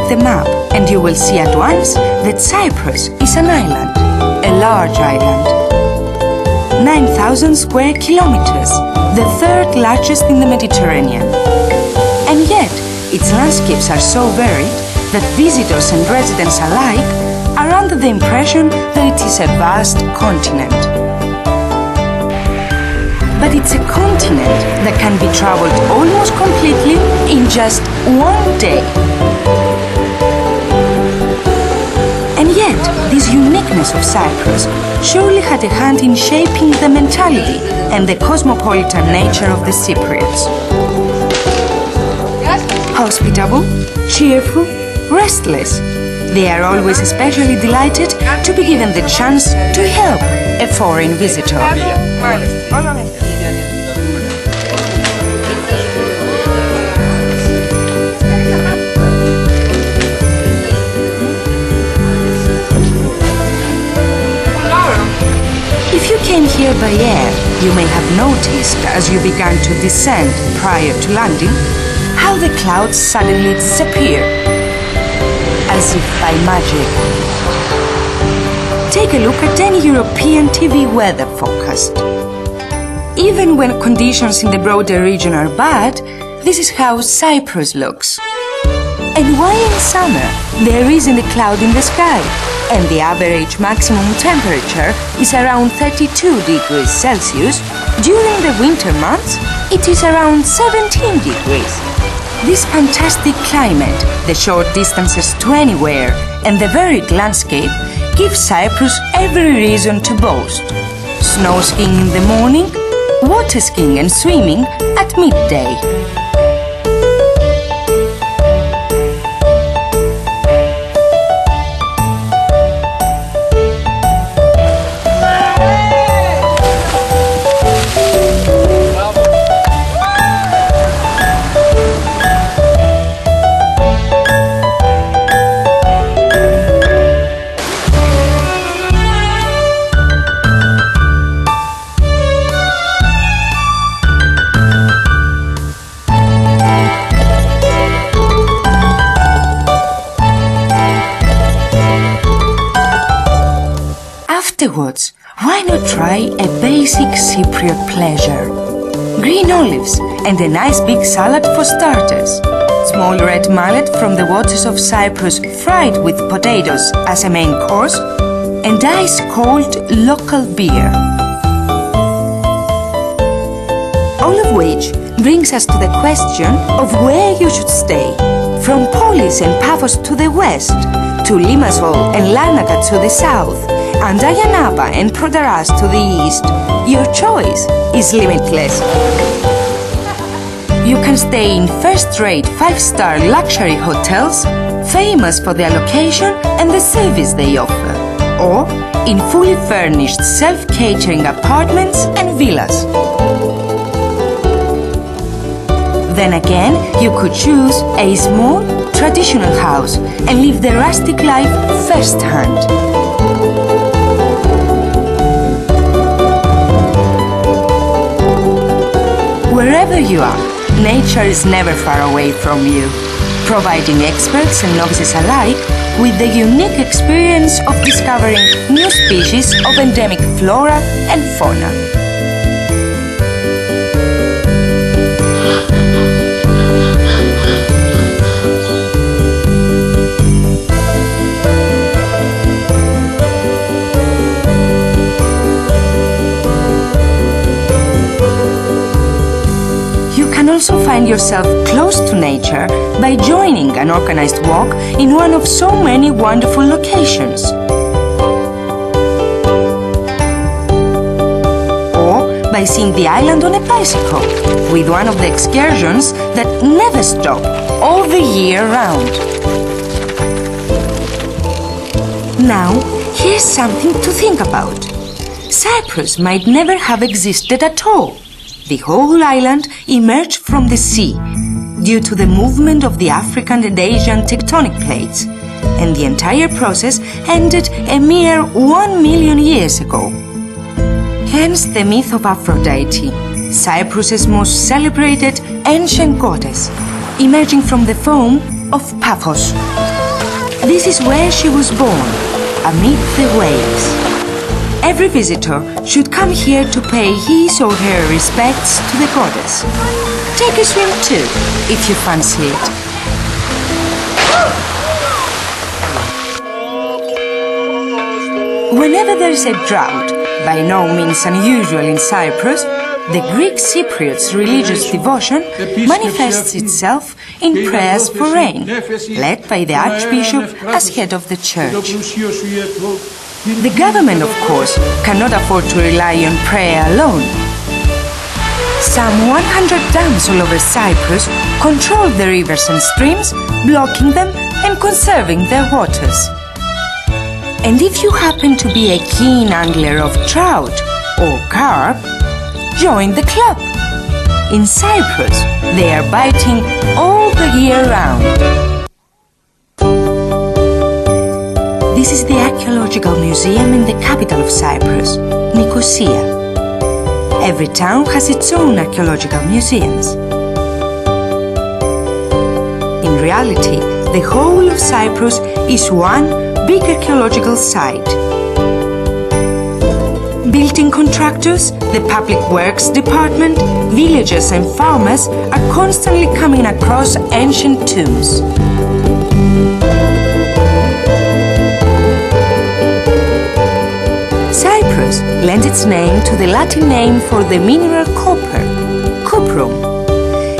The map, and you will see at once that Cyprus is an island, a large island. 9,000 square kilometers, the third largest in the Mediterranean. And yet, its landscapes are so varied that visitors and residents alike are under the impression that it is a vast continent. But it's a continent that can be traveled almost completely in just one day. And yet, this uniqueness of Cyprus surely had a hand in shaping the mentality and the cosmopolitan nature of the Cypriots. Hospitable, cheerful, restless, they are always especially delighted to be given the chance to help a foreign visitor. If you came here by air, you may have noticed as you began to descend prior to landing, how the clouds suddenly disappear, as if by magic. Take a look at any European TV weather forecast. Even when conditions in the broader region are bad, this is how Cyprus looks. And why in summer there isn't a cloud in the sky, and the average maximum temperature is around 32 degrees Celsius, during the winter months it is around 17 degrees. This fantastic climate, the short distances to anywhere, and the varied landscape give Cyprus every reason to boast. Snow skiing in the morning, water skiing and swimming at midday. Afterwards, why not try a basic Cypriot pleasure? Green olives and a nice big salad for starters. Small red mullet from the waters of Cyprus fried with potatoes as a main course, and ice-cold local beer. All of which brings us to the question of where you should stay. From Polis and Paphos to the west, to Limassol and Larnaca to the south, and Ayanapa and Prodaras to the east, your choice is limitless. You can stay in first-rate 5-star luxury hotels, famous for their location and the service they offer, or in fully furnished self-catering apartments and villas. Then again, you could choose a small, traditional house and live the rustic life firsthand. Wherever you are, nature is never far away from you, providing experts and novices alike with the unique experience of discovering new species of endemic flora and fauna. Also find yourself close to nature by joining an organized walk in one of so many wonderful locations. Or by seeing the island on a bicycle with one of the excursions that never stop all the year round. Now, here's something to think about. Cyprus might never have existed at all. The whole island emerged from the sea due to the movement of the African and Asian tectonic plates, and the entire process ended a mere 1 million years ago. Hence the myth of Aphrodite, Cyprus's most celebrated ancient goddess, emerging from the foam of Paphos. This is where she was born, amid the waves. Every visitor should come here to pay his or her respects to the goddess. Take a swim too, if you fancy it. Whenever there is a drought, by no means unusual in Cyprus, the Greek Cypriots' religious devotion manifests itself in prayers for rain, led by the Archbishop as head of the church. The government, of course, cannot afford to rely on prayer alone. Some 100 dams all over Cyprus control the rivers and streams, blocking them and conserving their waters. And if you happen to be a keen angler of trout or carp, join the club. In Cyprus, they are biting all the year round. This is the archaeological museum in the capital of Cyprus, Nicosia. Every town has its own archaeological museums. In reality, the whole of Cyprus is one big archaeological site. Building contractors, the public works department, villagers and farmers are constantly coming across ancient tombs. Cyprus lends its name to the Latin name for the mineral copper, cuprum.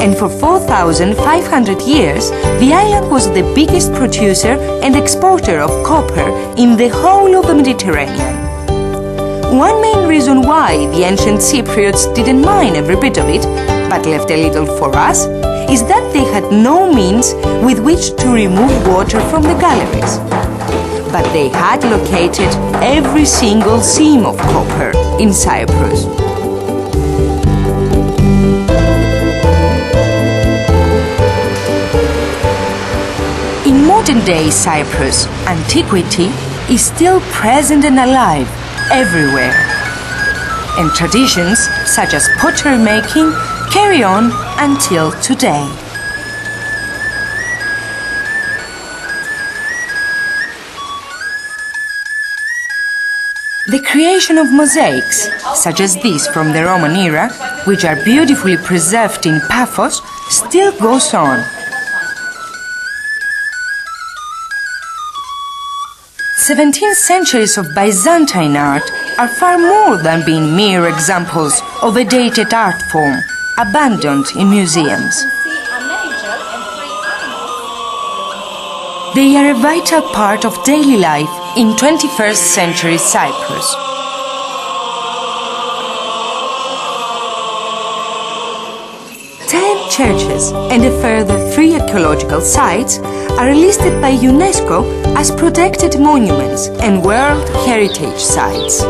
And for 4,500 years, the island was the biggest producer and exporter of copper in the whole of the Mediterranean. One main reason why the ancient Cypriots didn't mine every bit of it, but left a little for us, is that they had no means with which to remove water from the galleries. But they had located every single seam of copper in Cyprus. In modern-day Cyprus, antiquity is still present and alive everywhere. And traditions such as pottery making carry on until today. The creation of mosaics, such as these from the Roman era, which are beautifully preserved in Paphos, still goes on. 17th centuries of Byzantine art are far more than being mere examples of a dated art form, abandoned in museums. They are a vital part of daily life in 21st century Cyprus. Churches and a further 3 archaeological sites are listed by UNESCO as protected monuments and World Heritage Sites.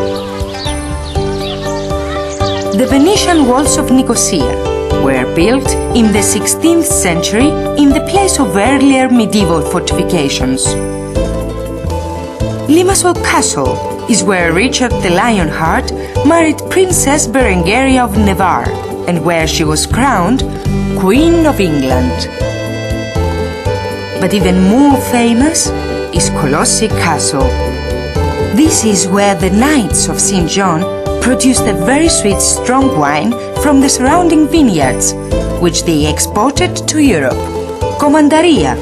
The Venetian walls of Nicosia were built in the 16th century in the place of earlier medieval fortifications. Limassol Castle is where Richard the Lionheart married Princess Berengaria of Navarre and where she was crowned Queen of England. But even more famous is Colossi Castle. This is where the Knights of St. John produced a very sweet strong wine from the surrounding vineyards, which they exported to Europe. Commandaria.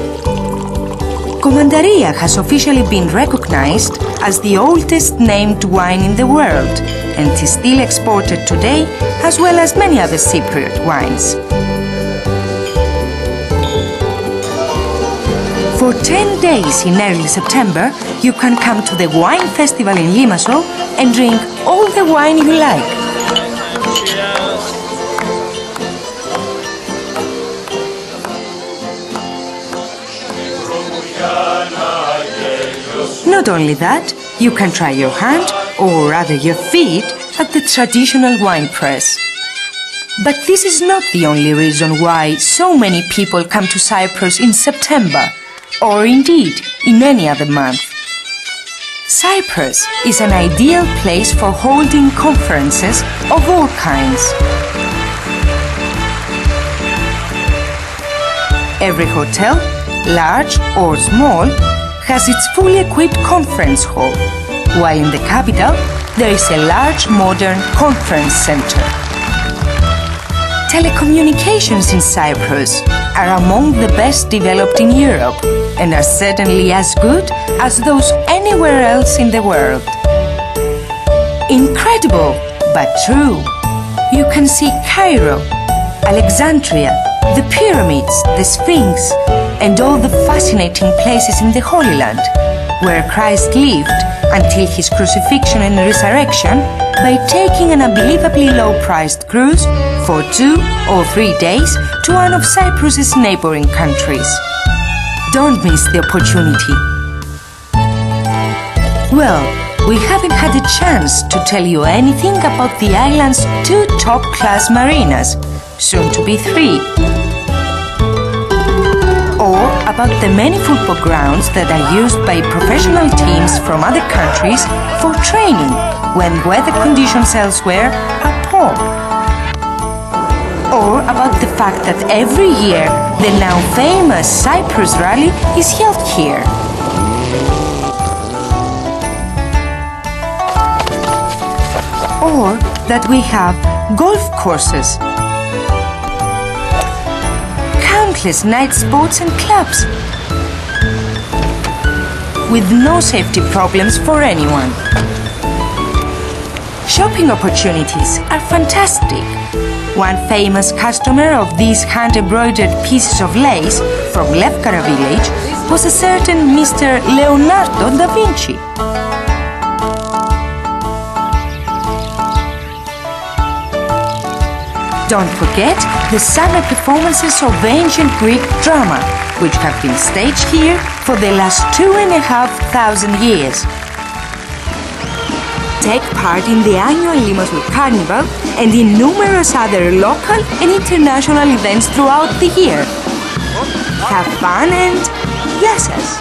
Commandaria has officially been recognized as the oldest named wine in the world and is still exported today, as well as many other Cypriot wines. For 10 days in early September, you can come to the wine festival in Limassol and drink all the wine you like. Not only that, you can try your hand or rather your feet, at the traditional wine press. But this is not the only reason why so many people come to Cyprus in September, or indeed in any other month. Cyprus is an ideal place for holding conferences of all kinds. Every hotel, large or small, has its fully equipped conference hall, while in the capital there is a large modern conference center. Telecommunications in Cyprus are among the best developed in Europe and are certainly as good as those anywhere else in the world. Incredible, but true. You can see Cairo, Alexandria, the pyramids, the Sphinx, and all the fascinating places in the Holy Land, where Christ lived until his crucifixion and resurrection by taking an unbelievably low-priced cruise for 2 or 3 days to one of Cyprus's neighboring countries. Don't miss the opportunity. Well, we haven't had a chance to tell you anything about the island's 2 top-class marinas, soon to be 3. Or about the many football grounds that are used by professional teams from other countries for training when weather conditions elsewhere are poor. Or about the fact that every year the now famous Cyprus Rally is held here. Or that we have golf courses, countless night sports and clubs, with no safety problems for anyone. Shopping opportunities are fantastic. One famous customer of these hand-embroidered pieces of lace from Lefkara village was a certain Mr. Leonardo da Vinci. Don't forget the summer performances of ancient Greek drama, which have been staged here for the last 2,500 years. Take part in the annual Limassol Carnival and in numerous other local and international events throughout the year. Have fun and γεια σας!